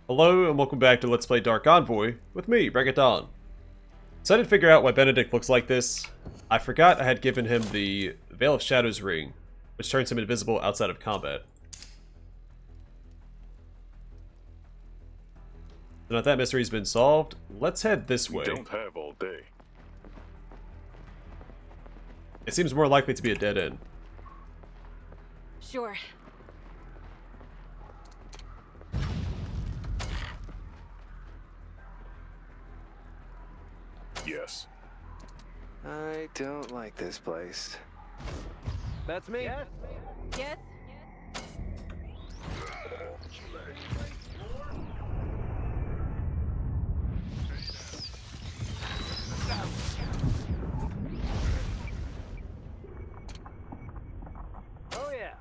Hello and welcome back to Let's Play Dark Envoy with me, Regadon. So I didn't figure out why Benedict looks like this. I forgot I had given him the Veil of Shadows ring, which turns him invisible outside of combat. So now that mystery's been solved, let's head this way. We don't have all day. It seems more likely to be a dead end. Sure. Yes. I don't like this place. That's me. Yes. Oh yeah.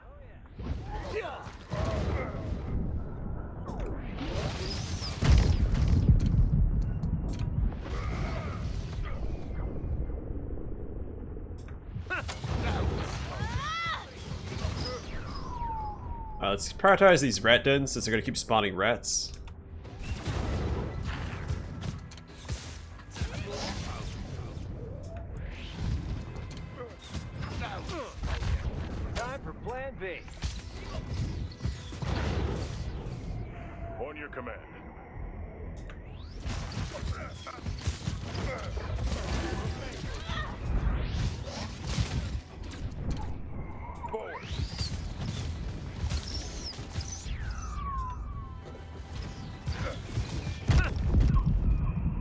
Let's prioritize these rat dens since they're going to keep spawning rats. Time for Plan B. On your command. Forward.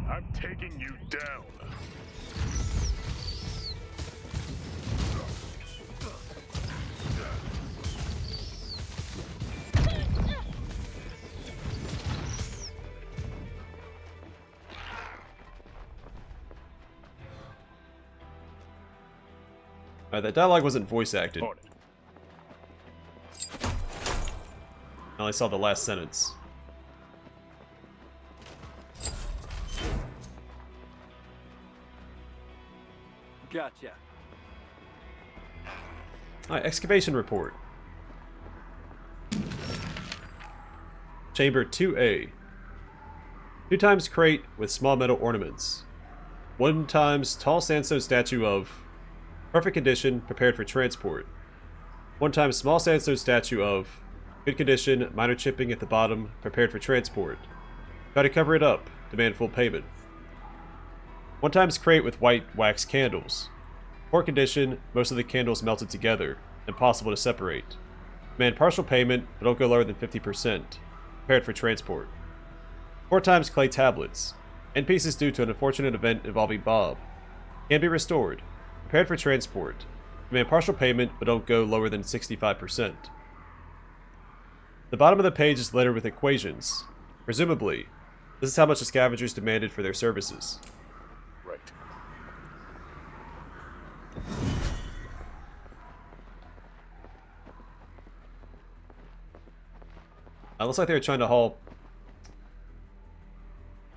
I'm taking you down. That dialogue wasn't voice acted. On it. I only saw the last sentence. Gotcha. Alright, excavation report. Chamber 2A. 2 times crate with small metal ornaments. 1 times tall sandstone statue of perfect condition, prepared for transport. 1 times small sandstone statue of good condition, minor chipping at the bottom, prepared for transport. Try to cover it up, demand full payment. 1 times crate with white wax candles. Poor condition, most of the candles melted together, impossible to separate. Demand partial payment, but don't go lower than 50%. Prepared for transport. 4 times clay tablets. End pieces due to an unfortunate event involving Bob. Can be restored. Prepared for transport. Demand partial payment, but don't go lower than 65%. The bottom of the page is littered with equations. Presumably, this is how much the scavengers demanded for their services. Right. Looks like they were trying to haul.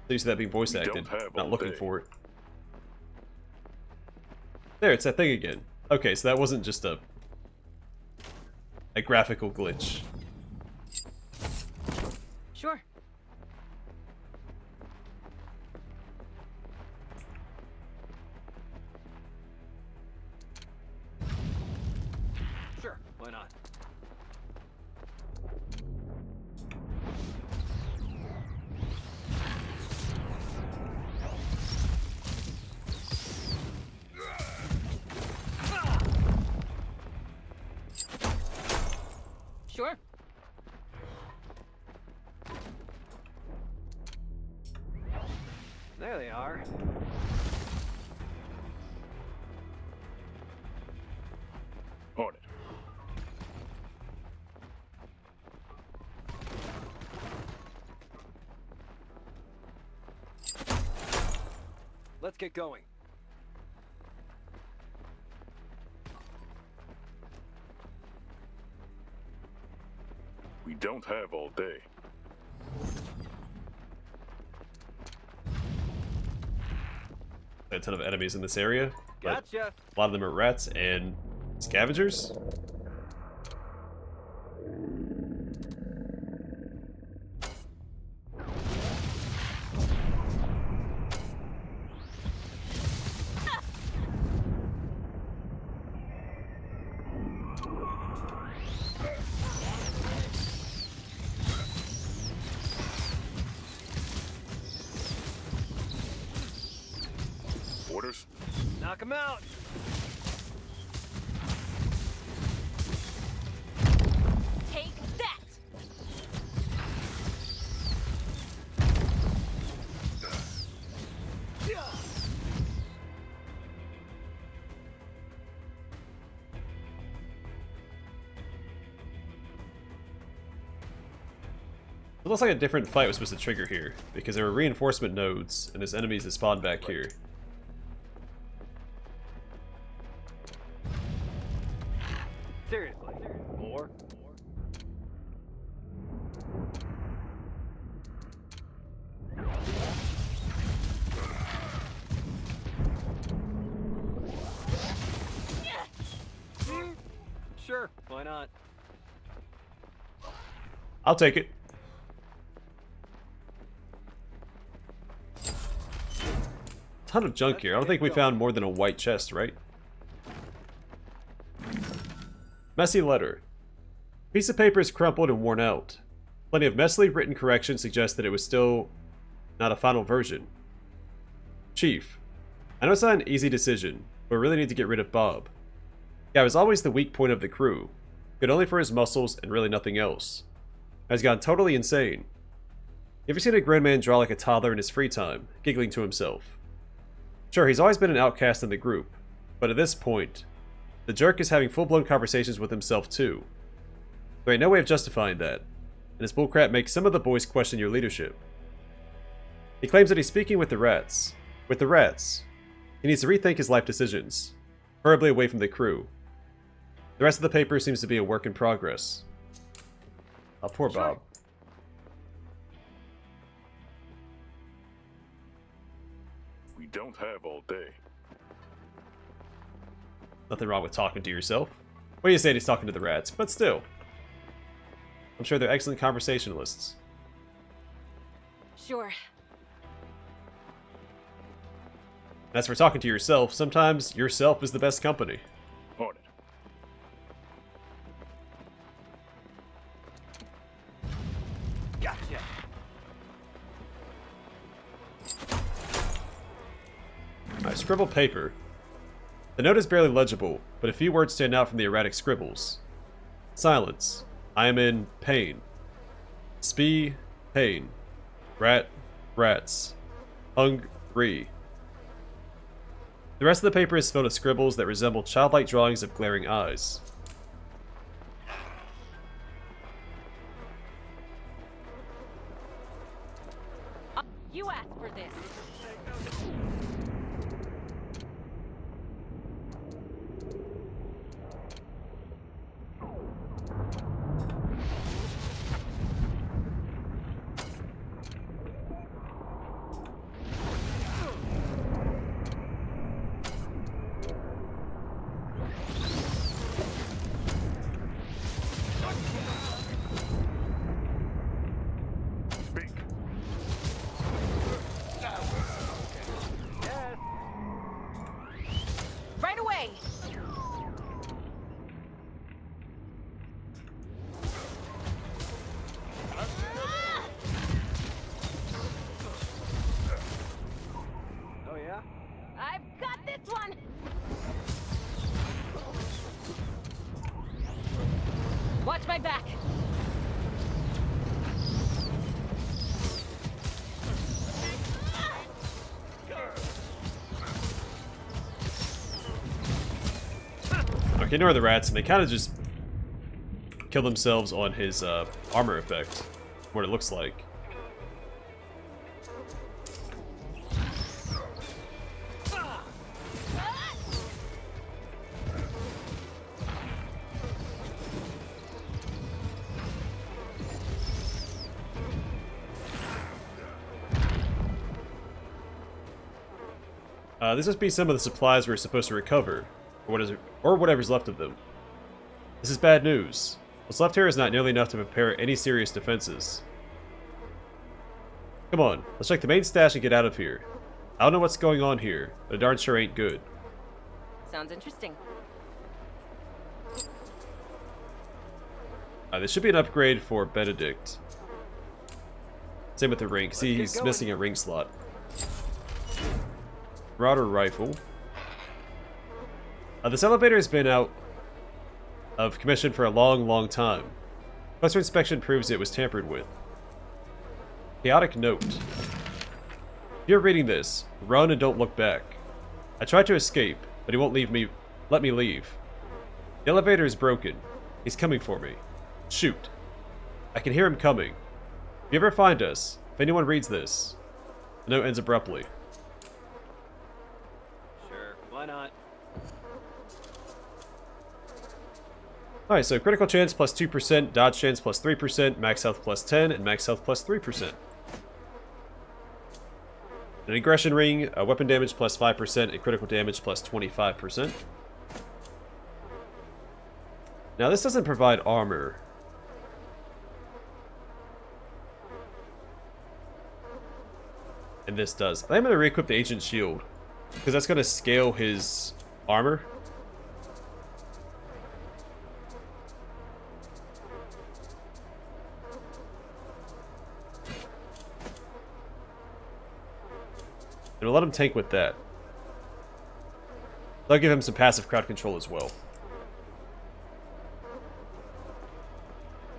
Used to that being voice We acted. don't have Not all looking day. for it. There, it's that thing again. Okay, so that wasn't just a graphical glitch. Sure. Sure. Why not? Sure. There they are. On it. Let's get going. We don't have all day. A ton of enemies in this area, but Gotcha. a lot of them are rats and scavengers. Orders? Knock him out. Take that! It looks like a different fight was supposed to trigger here, because there were reinforcement nodes, and there's enemies that spawned back here. Seriously. More? Sure, why not? I'll take it. Ton of junk here. I don't think we found more than a white chest, right? Messy letter. Piece of paper is crumpled and worn out. Plenty of messily written corrections suggest that it was still not a final version. Chief, I know it's not an easy decision, but we really need to get rid of Bob. Guy was always the weak point of the crew, good only for his muscles and really nothing else. Has gone totally insane. You ever seen a grown man draw like a toddler in his free time, giggling to himself? Sure, he's always been an outcast in the group, but at this point, the jerk is having full-blown conversations with himself too. There ain't no way of justifying that, and his bullcrap makes some of the boys question your leadership. He claims that he's speaking with the rats. With the rats. He needs to rethink his life decisions, preferably away from the crew. The rest of the paper seems to be a work in progress. Oh, poor Bob. We don't have all day. Nothing wrong with talking to yourself. Well, you say he's talking to the rats, but still. I'm sure they're excellent conversationalists. Sure. As for talking to yourself, sometimes yourself is the best company. On it. Gotcha. Alright, scribbled paper. The note is barely legible, but a few words stand out from the erratic scribbles. Silence. I am in pain. Spee, pain. Rat, rats. Hungry. The rest of the paper is filled with scribbles that resemble childlike drawings of glaring eyes. You asked for this. Speak. Yes. Right away! Oh yeah? I've got this one! Watch my back! Okay, ignore the rats, and they kind of just kill themselves on his armor effect. What it looks like. This must be some of the supplies we're supposed to recover, or whatever's left of them. This is bad news. What's left here is not nearly enough to prepare any serious defenses. Come on, let's check the main stash and get out of here. I don't know what's going on here, but it darn sure ain't good. Sounds interesting. This should be an upgrade for Benedict. Same with the ring. See, get he's going. missing a ring slot. Marauder rifle. This elevator has been out of commission for a long time. Closer inspection proves it was tampered with. Chaotic note. If you're reading this, run and don't look back. I tried to escape, but he won't let me leave. The elevator is broken. He's coming for me. Shoot. I can hear him coming. If you ever find us, if anyone reads this, the note ends abruptly. Sure, why not? Alright, so critical chance plus 2%, dodge chance plus 3%, max health plus 10, and max health plus 3%. An aggression ring, weapon damage plus 5%, and critical damage plus 25%. Now this doesn't provide armor. And this does. I'm going to re-equip the Ancient Shield, because that's going to scale his armor. And we'll let him tank with that. That'll give him some passive crowd control as well.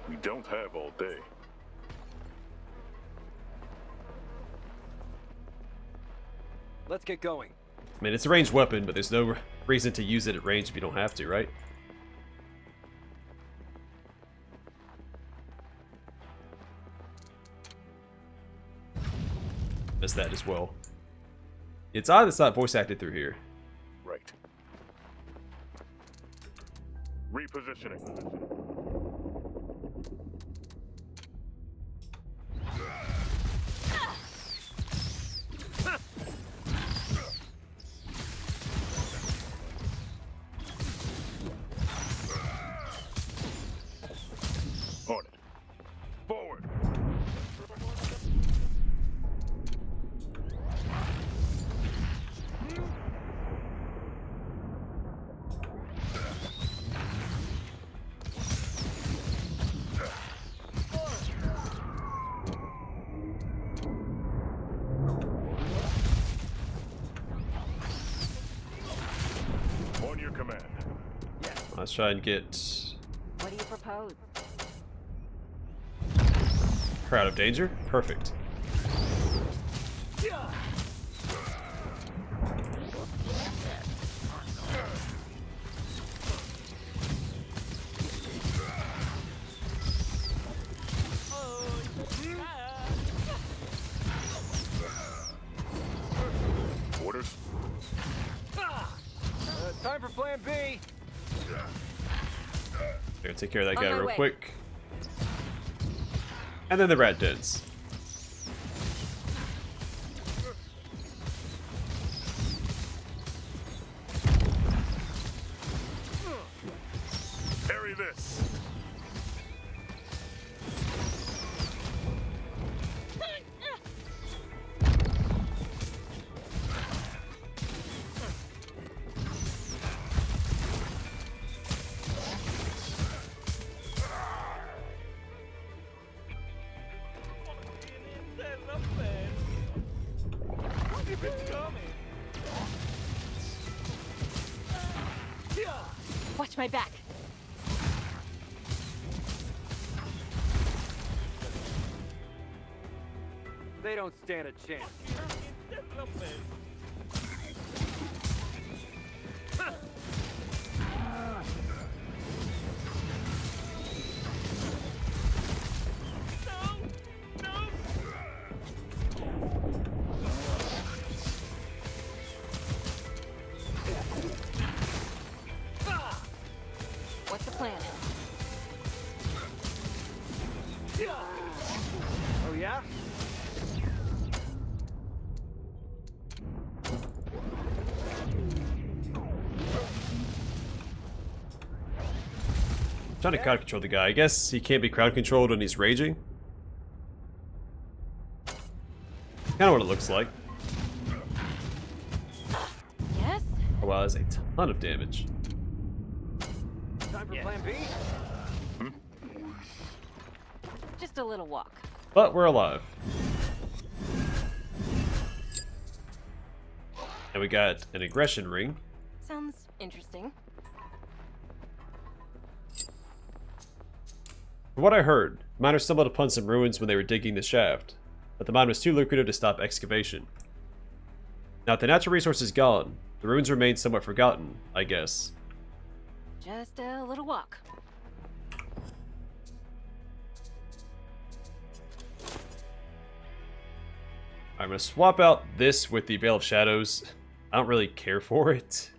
We don't have all day. Let's get going. I mean, it's a ranged weapon, but there's no reason to use it at range if you don't have to, right? Missed that as well. It's odd it's not voice acted through here. Right. Repositioning. On it. Forward. On your command. Let's try and get What do you propose? her out of danger. Perfect. Orders. Time for plan B. Here, take care of that On guy my real way. quick. And then the rat dens. Parry this. Watch my back. They don't stand a chance. What's the plan? Oh yeah? Trying to crowd control the guy. I guess he can't be crowd controlled when he's raging. Kind of what it looks like. Yes? Oh wow, that's a ton of damage. Time for plan B? Just a little walk. But we're alive. And we got an aggression ring. Sounds interesting. From what I heard, miners stumbled upon some ruins when they were digging the shaft, but the mine was too lucrative to stop excavation. Now, if the natural resource is gone, the ruins remain somewhat forgotten, I guess. Just a little walk. I'm going to swap out this with the Veil of Shadows. I don't really care for it.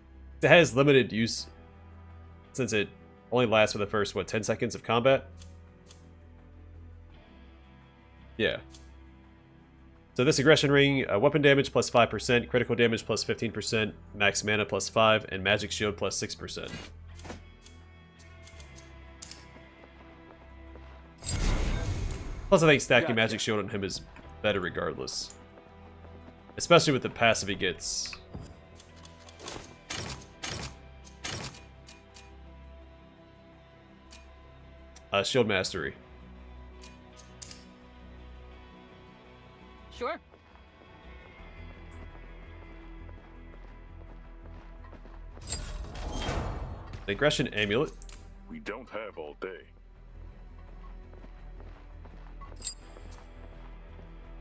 It has limited use, since it only lasts for the first, 10 seconds of combat? Yeah. So this aggression ring, weapon damage plus 5%, critical damage plus 15%, max mana plus 5, and magic shield plus 6%. Plus I think stacking magic shield on him is better regardless. Especially with the passive he gets. Shield mastery. Sure. An aggression amulet. We don't have all day.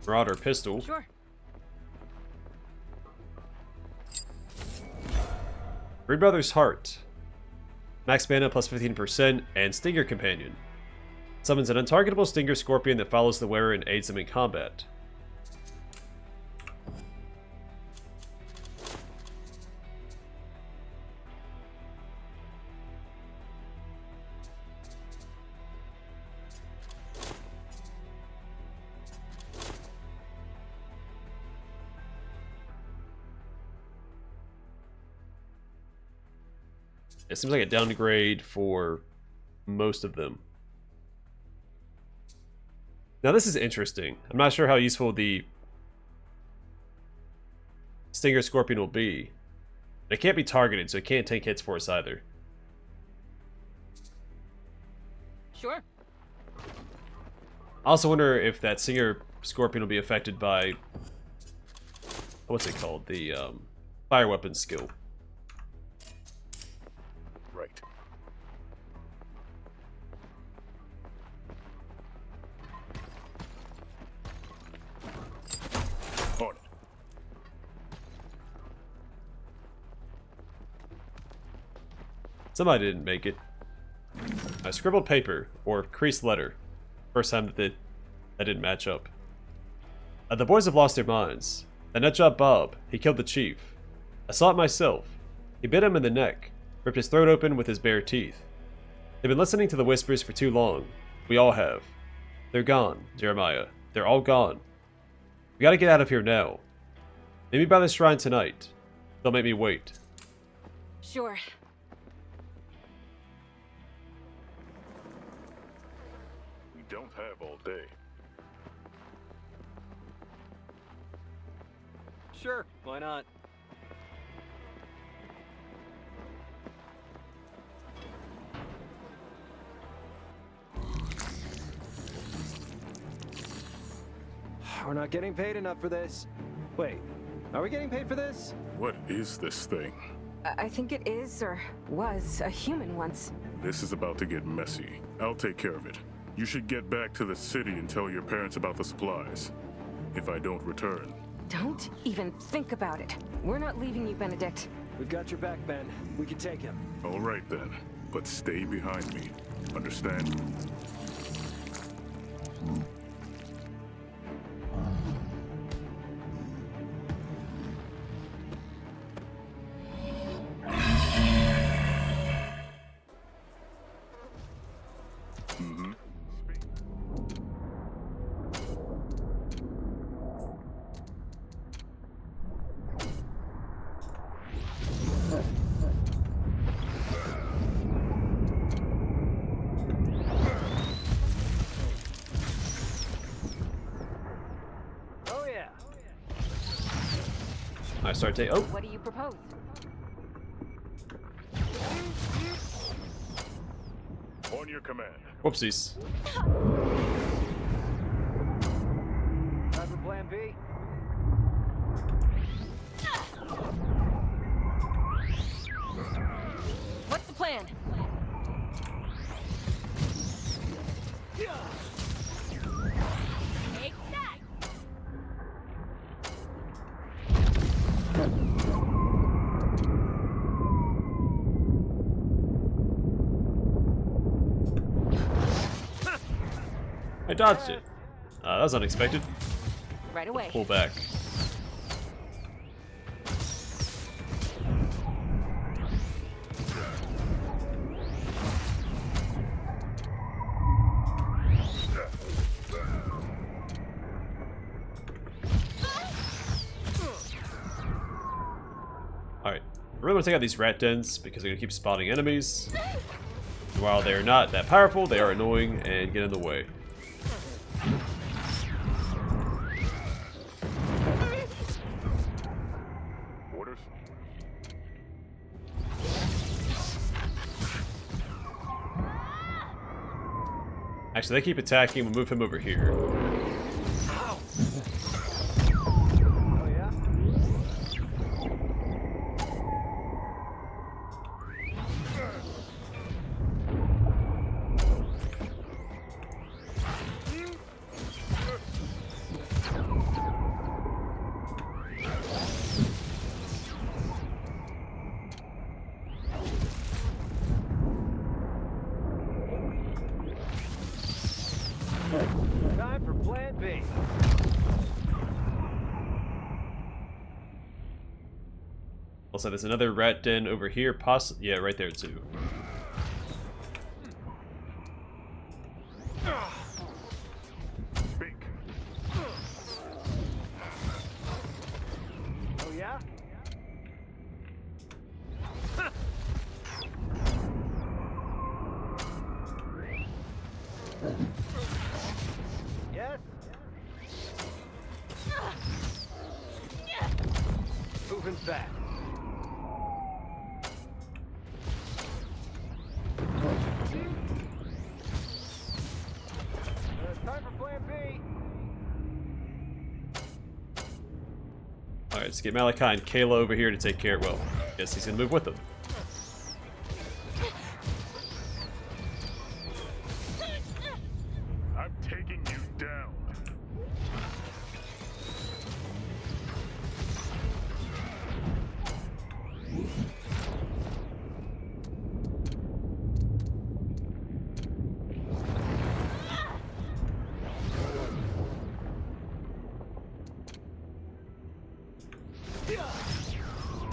Marauder pistol. Sure. Reed Brothers Heart. Max mana plus 15%, and Stinger Companion. Summons an untargetable Stinger Scorpion that follows the wearer and aids them in combat. It seems like a downgrade for most of them. Now this is interesting. I'm not sure how useful the Stinger Scorpion will be. It can't be targeted, so it can't take hits for us either. Sure. I also wonder if that Stinger Scorpion will be affected by... what's it called? The fire weapon skill. Right. On it. Somebody didn't make it. I scribbled paper, or creased letter. First time that didn't match up. The boys have lost their minds. That nutjob Bob, he killed the chief. I saw it myself. He bit him in the neck, ripped his throat open with his bare teeth. They've been listening to the whispers for too long. We all have. They're gone, Jeremiah. They're all gone. We gotta get out of here now. Maybe by the shrine tonight. Don't make me wait. Sure. We don't have all day. Sure, why not? We're not getting paid enough for this. Wait, are we getting paid for this? What is this thing? I think it is, or was, a human once. This is about to get messy. I'll take care of it. You should get back to the city and tell your parents about the supplies. If I don't return. Don't even think about it. We're not leaving you, Benedict. We've got your back, Ben. We can take him. All right then, but stay behind me. Understand? Oh yeah. I start to... oh! What do you propose? On your command. Whoopsies. Time for plan B? plan. Take that. I dodged it. That was unexpected. Right away. Pull back. Alright. I really want to take out these rat dens because they're going to keep spawning enemies. And while they're not that powerful, they are annoying and get in the way. Orders? Actually, they keep attacking. We'll move him over here. Oh yeah? Time for plan B. Also, there's another rat den over here. Yeah, right there too. Speak. Oh yeah? Yes? Moving fast. Time for plan B. Alright, let's get Malachi and Kayla over here to take care. Well, guess he's gonna move with them. I'm taking you down.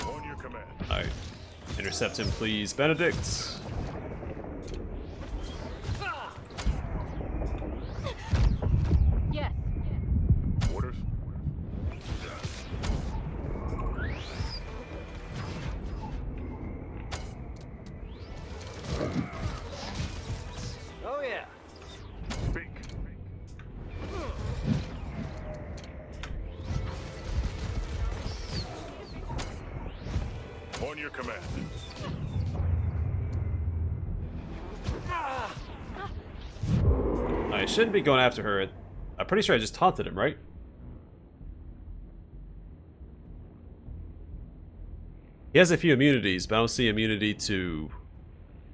On your command. Alright. Intercept him, please, Benedict. Yes. Orders? Oh yeah. Speak. On your command. I shouldn't be going after her. I'm pretty sure I just taunted him, right? He has a few immunities, but I don't see immunity to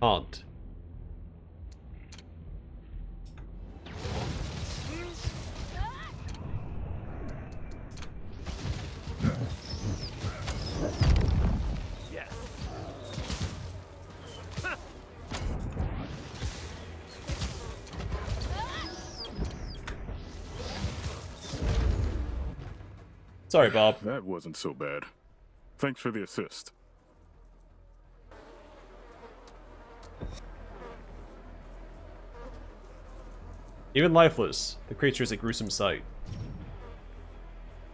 taunt. Yes. Sorry, Bob. That wasn't so bad. Thanks for the assist. Even lifeless, the creature is a gruesome sight.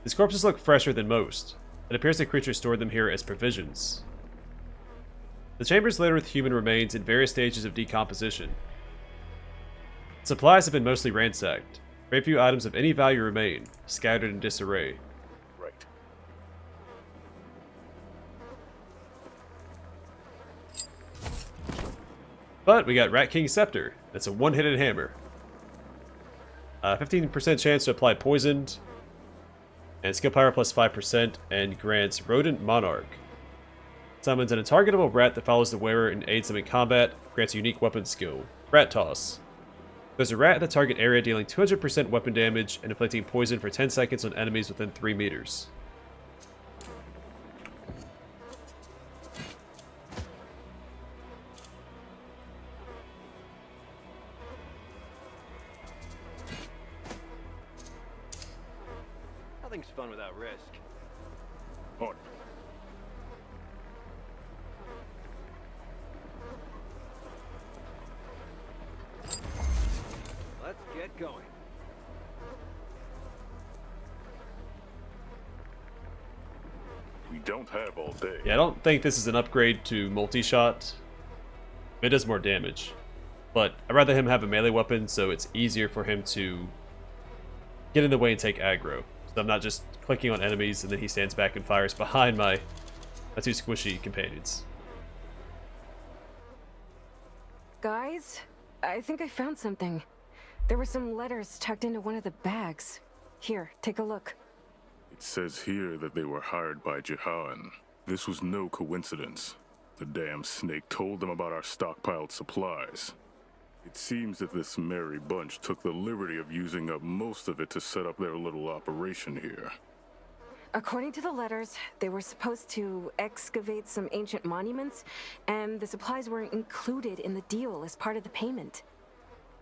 These corpses look fresher than most. It appears the creature stored them here as provisions. The chamber is littered with human remains in various stages of decomposition. Supplies have been mostly ransacked. Very few items of any value remain, scattered in disarray. Right. But we got Rat King Scepter. That's a one-handed hammer. 15% chance to apply poisoned. And skill power plus 5%, and grants Rodent Monarch. Summons an untargetable rat that follows the wearer and aids them in combat. Grants a unique weapon skill. Rat Toss. There's a rat in the target area dealing 200% weapon damage and inflicting poison for 10 seconds on enemies within 3 meters. Nothing's fun without risk. On. Let's get going. We don't have all day. Yeah, I don't think this is an upgrade to multi-shot. It does more damage. But I'd rather him have a melee weapon so it's easier for him to get in the way and take aggro. So I'm not just clicking on enemies and then he stands back and fires behind my two squishy companions. Guys, I think I found something. There were some letters tucked into one of the bags. Here, take a look. It says here that they were hired by Jehan. This was no coincidence. The damn snake told them about our stockpiled supplies. It seems that this merry bunch took the liberty of using up most of it to set up their little operation here. According to the letters, they were supposed to excavate some ancient monuments, and the supplies weren't included in the deal as part of the payment.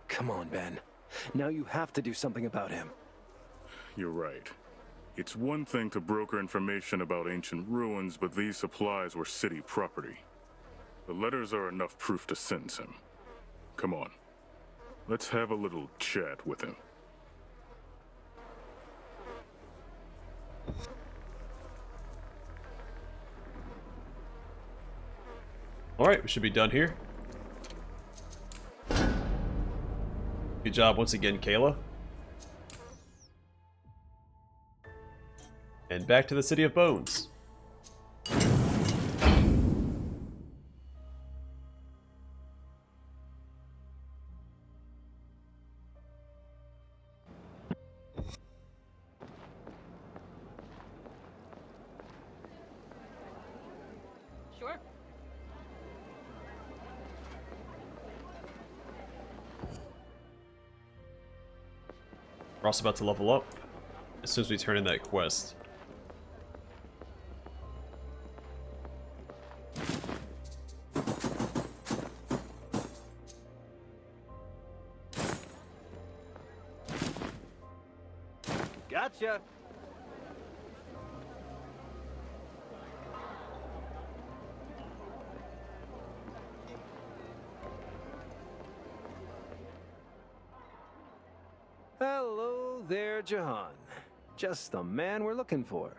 Come on, Ben. Now you have to do something about him. You're right. It's one thing to broker information about ancient ruins, but these supplies were city property. The letters are enough proof to sentence him. Come on. Let's have a little chat with him. Alright, we should be done here. Good job once again, Kayla. And back to the City of Bones. Sure. We're also about to level up as soon as we turn in that quest. Gotcha. Hello there, Jehan. Just the man we're looking for.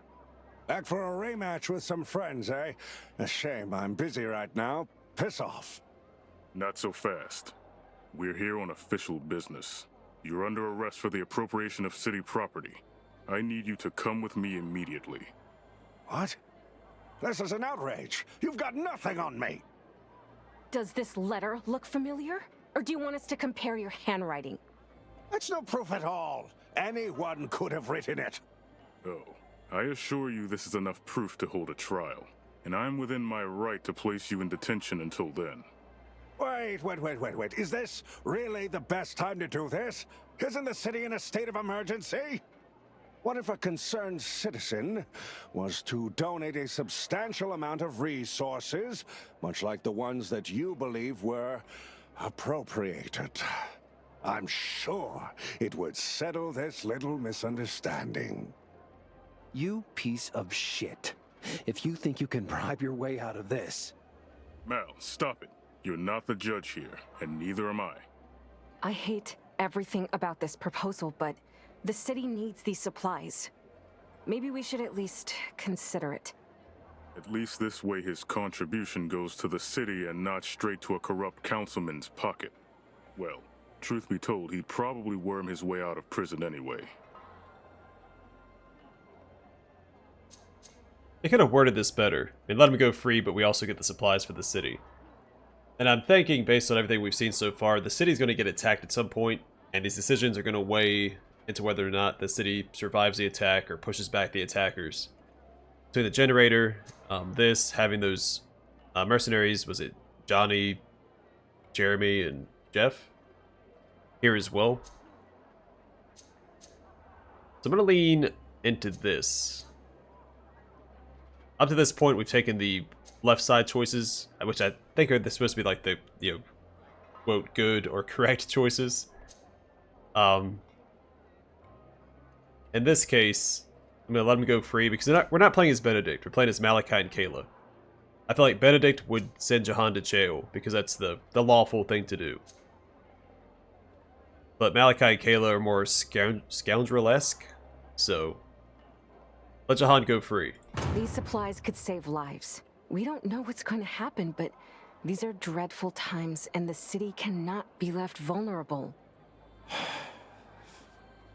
Back for a rematch with some friends, eh? A shame I'm busy right now. Piss off. Not so fast. We're here on official business. You're under arrest for the appropriation of city property. I need you to come with me immediately. What? This is an outrage. You've got nothing on me. Does this letter look familiar? Or do you want us to compare your handwriting? That's no proof at all. Anyone could have written it. Oh, I assure you this is enough proof to hold a trial. And I'm within my right to place you in detention until then. Wait. Is this really the best time to do this? Isn't the city in a state of emergency? What if a concerned citizen was to donate a substantial amount of resources, much like the ones that you believe were appropriated? I'm sure it would settle this little misunderstanding. You piece of shit. If you think you can bribe your way out of this... Mal, stop it. You're not the judge here, and neither am I. I hate everything about this proposal, but the city needs these supplies. Maybe we should at least consider it. At least this way his contribution goes to the city and not straight to a corrupt councilman's pocket. Well, truth be told, he'd probably worm his way out of prison anyway. They could have worded this better. I mean, let him go free, but we also get the supplies for the city. And I'm thinking, based on everything we've seen so far, the city's going to get attacked at some point, and these decisions are going to weigh into whether or not the city survives the attack or pushes back the attackers. Between the generator, having those mercenaries, was it Johnny, Jeremy, and Jeff? Here as well. So I'm going to lean into this. Up to this point, we've taken the left side choices, which I think are supposed to be like the, quote, good or correct choices. In this case, I'm going to let him go free because we're not playing as Benedict. We're playing as Malachi and Kayla. I feel like Benedict would send Jehan to jail because that's the lawful thing to do. But Malachi and Kayla are more scoundrel-esque, so let Jehan go free. These supplies could save lives. We don't know what's going to happen, but these are dreadful times, and the city cannot be left vulnerable.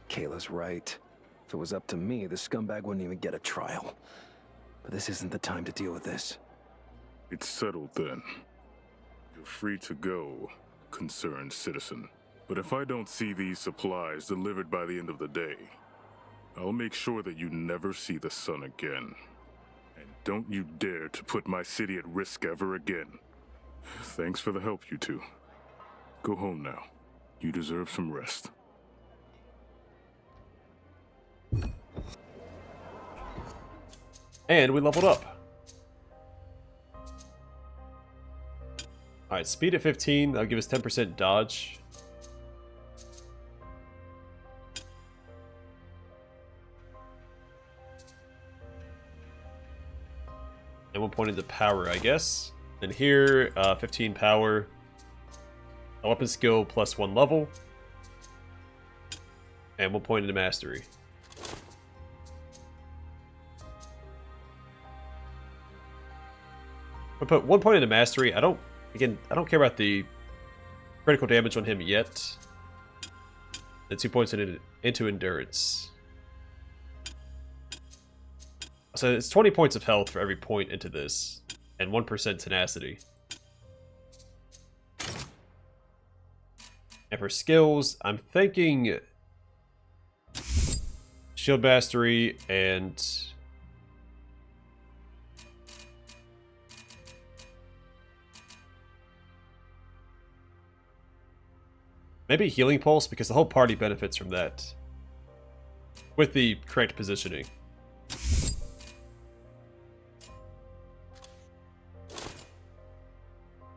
Kayla's right. If it was up to me, the scumbag wouldn't even get a trial. But this isn't the time to deal with this. It's settled then. You're free to go, concerned citizen. But if I don't see these supplies delivered by the end of the day, I'll make sure that you never see the sun again. And don't you dare to put my city at risk ever again. Thanks for the help, you two. Go home now. You deserve some rest. And we leveled up. Alright, speed at 15. That'll give us 10% dodge. And 1 point into power, I guess. And here, 15 power. A weapon skill plus 1 level. And 1 point into mastery. I'll put 1 point into mastery. I don't care about the critical damage on him yet. And 2 points into endurance. So it's 20 points of health for every point into this, and 1% tenacity. And for skills, I'm thinking shield mastery and maybe healing pulse, because the whole party benefits from that with the correct positioning.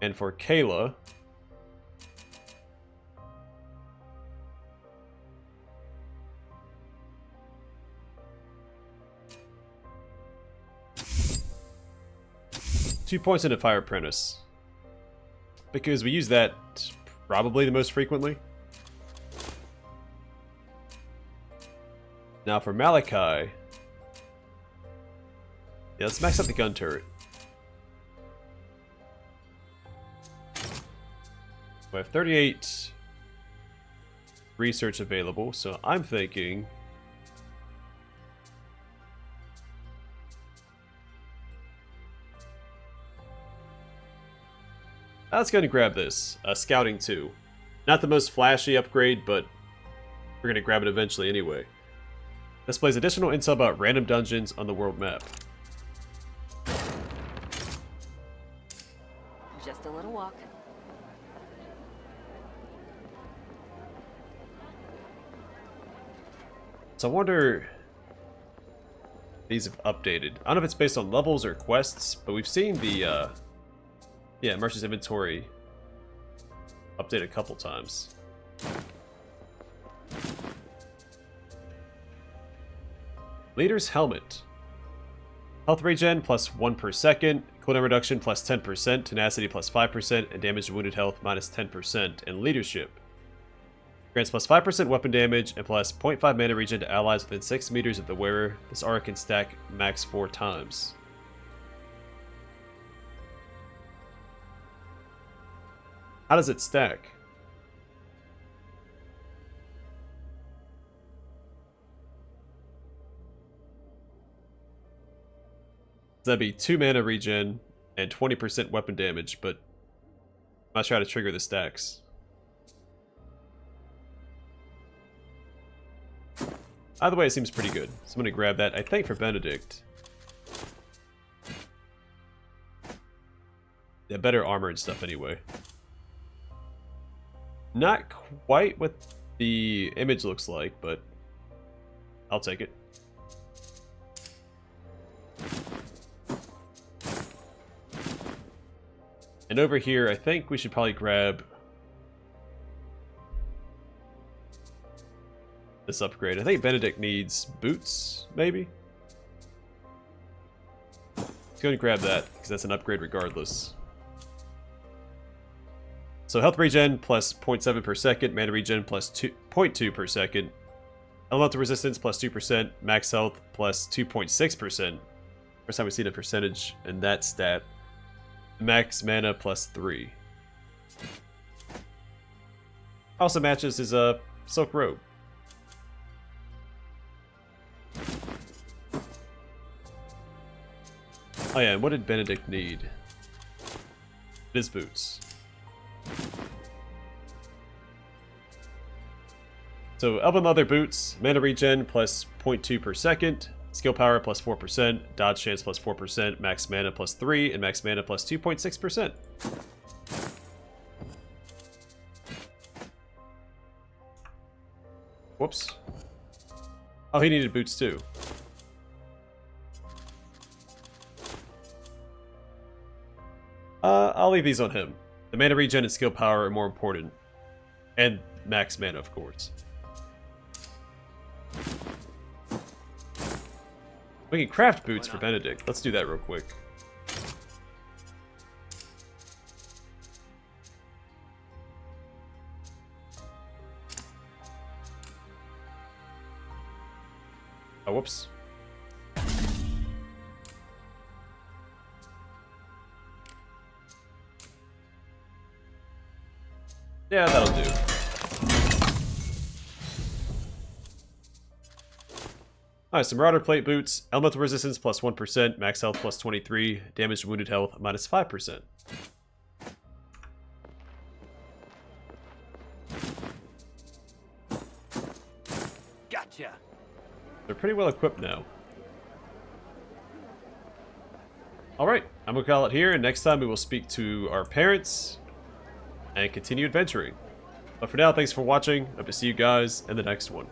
And for Kayla, two points into Fire Apprentice, because we use that probably the most frequently. Now for Malachi, yeah, let's max out the gun turret. We have 38 research available, so I'm thinking let's go and grab this. Scouting 2. Not the most flashy upgrade, but we're going to grab it eventually anyway. Displays additional intel about random dungeons on the world map. Just a little walk. So I wonder if these have updated. I don't know if it's based on levels or quests, but we've seen the Merchant's Inventory update a couple times. Leader's Helmet. Health regen plus 1 per second, cooldown reduction plus 10%, tenacity plus 5%, and damage to wounded health minus 10%, and leadership. Grants plus 5% weapon damage and plus 0.5 mana regen to allies within 6 meters of the wearer. This aura can stack max 4 times. How does it stack? That'd be 2 mana regen and 20% weapon damage, but I'm not sure how to trigger the stacks. Either way, it seems pretty good. So I'm going to grab that, I think, for Benedict. Yeah, better armor and stuff anyway. Not quite what the image looks like, but I'll take it. And over here, I think we should probably grab this upgrade. I think Benedict needs boots, maybe? Let's go and grab that, because that's an upgrade regardless. So health regen plus 0.7 per second, mana regen plus 0.2 per second, elemental resistance plus 2%, max health plus 2.6%. First time we've seen a percentage in that stat. Max mana plus 3. Also matches his silk robe. Oh yeah, and what did Benedict need? His boots. So elven leather boots, mana regen plus 0.2 per second, skill power plus 4%, dodge chance plus 4%, max mana plus 3, and max mana plus 2.6%. Whoops. Oh, he needed boots too. I'll leave these on him. The mana regen and skill power are more important. And max mana, of course. We can craft boots for Benedict. Let's do that real quick. Oh, whoops. Yeah, that'll do. Alright, some Marauder Plate Boots, elemental resistance plus 1%, max health plus 23, damage to wounded health minus 5%. Gotcha. They're pretty well equipped now. Alright, I'm gonna call it here, and next time we will speak to our parents and continue adventuring. But for now, thanks for watching. Hope to see you guys in the next one.